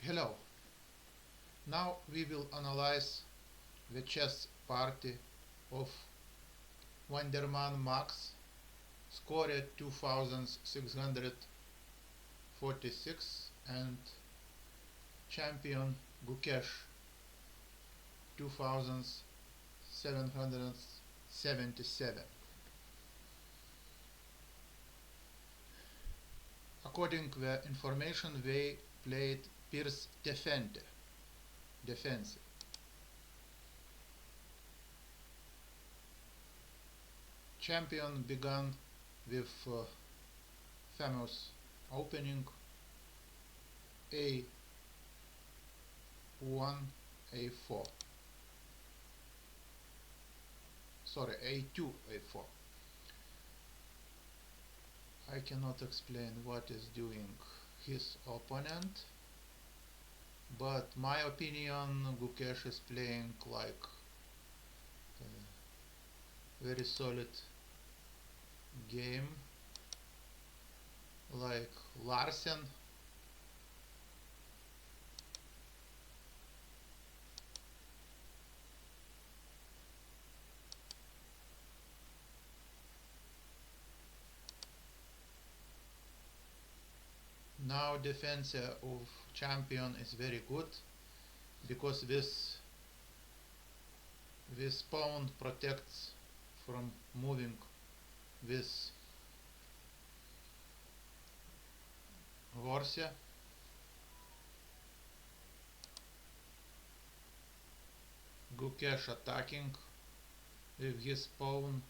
Hello. Now we will analyze the chess party of Wanderman Max, scored 2646, and champion Gukesh 2777. According to the information, they played Piers defense. Champion began with famous opening A1, A4. Sorry, A2, A4. I cannot explain what is doing his opponent, but my opinion, Gukesh is playing like a very solid game, like Larsen. Now defense of champion is very good because this pawn protects from moving this horse. Gukesh attacking with his pawn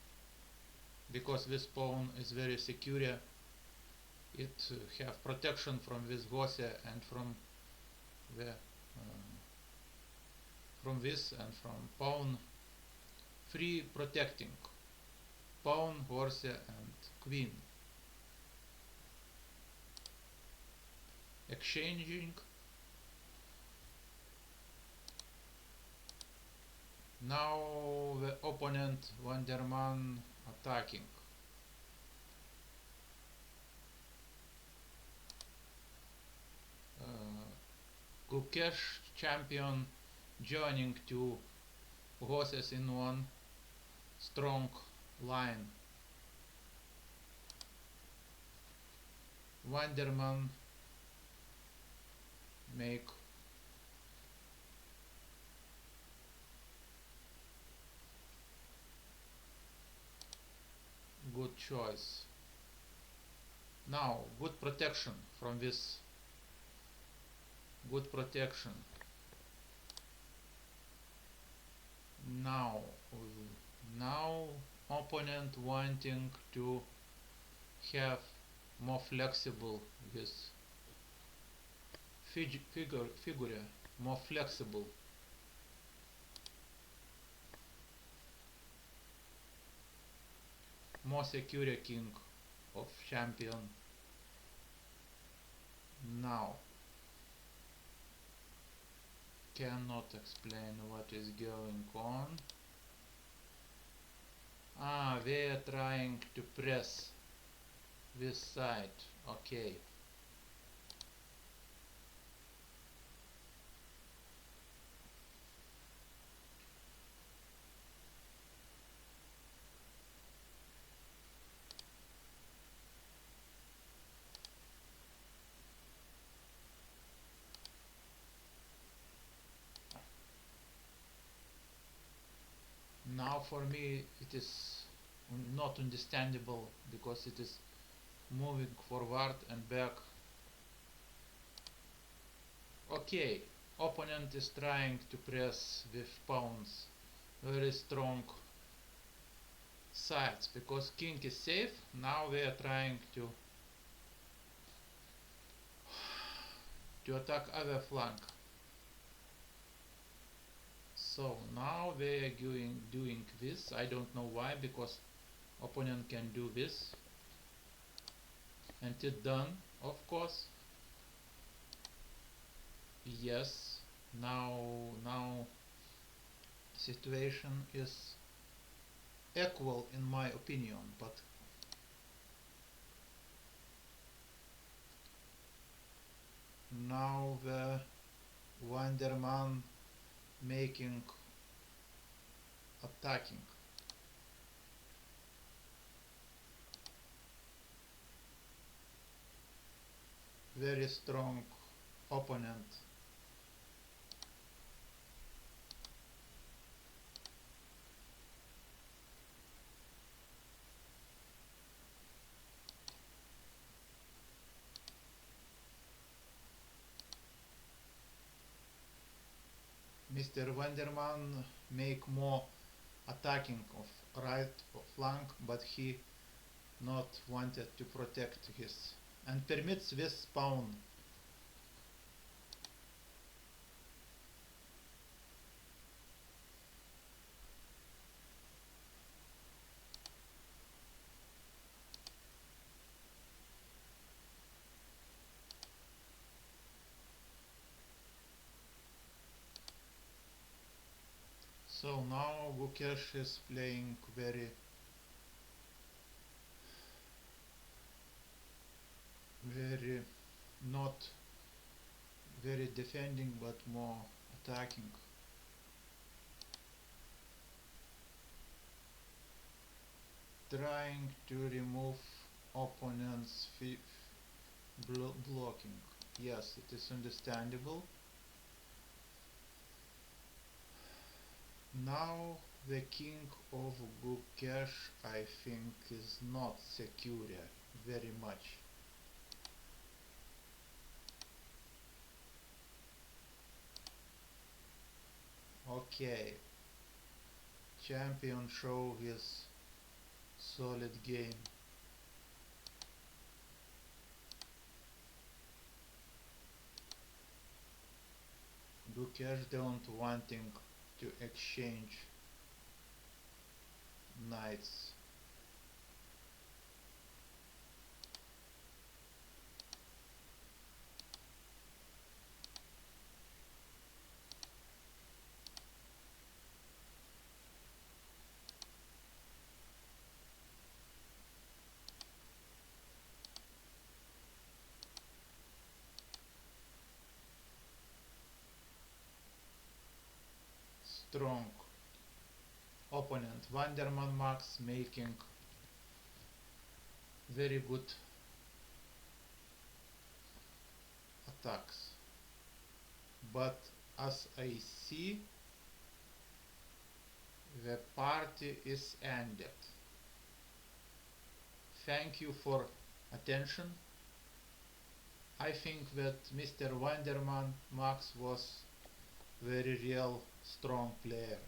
because this pawn is very secure. It have protection from this horse and from the from this and from pawn, free protecting pawn, horse and queen. Exchanging. Now the opponent Wanderman attacking. Gukesh champion joining two horses in one strong line. Wanderman make good choice. Now good protection from this. Good protection. Now opponent wanting to have more flexible this figure, more flexible. More secure king of champion. Now cannot explain what is going on. They are trying to press this side. Okay. Now for me it is not understandable because it is moving forward and back. Okay, opponent is trying to press with pawns very strong sides because king is safe. Now we are trying to attack other flank. So now they are doing this. I don't know why, because opponent can do this and it's done, of course. Yes, now situation is equal in my opinion, but now the Vanderman making attacking. Very strong opponent. Mr. Vanderman make more attacking of right flank, but he not wanted to protect his and permits this spawn. So now Gukesh is playing very not very defending but more attacking. Trying to remove opponent's blocking. Yes, it is understandable. Now the king of Gukesh I think is not secure very much. Okay, champion show his solid game. Gukesh don't wanting to exchange knights. Strong opponent. Vanderman Max making very good attacks. But as I see, the party is ended. Thank you for attention. I think that Mr. Vanderman Max was very real strong player.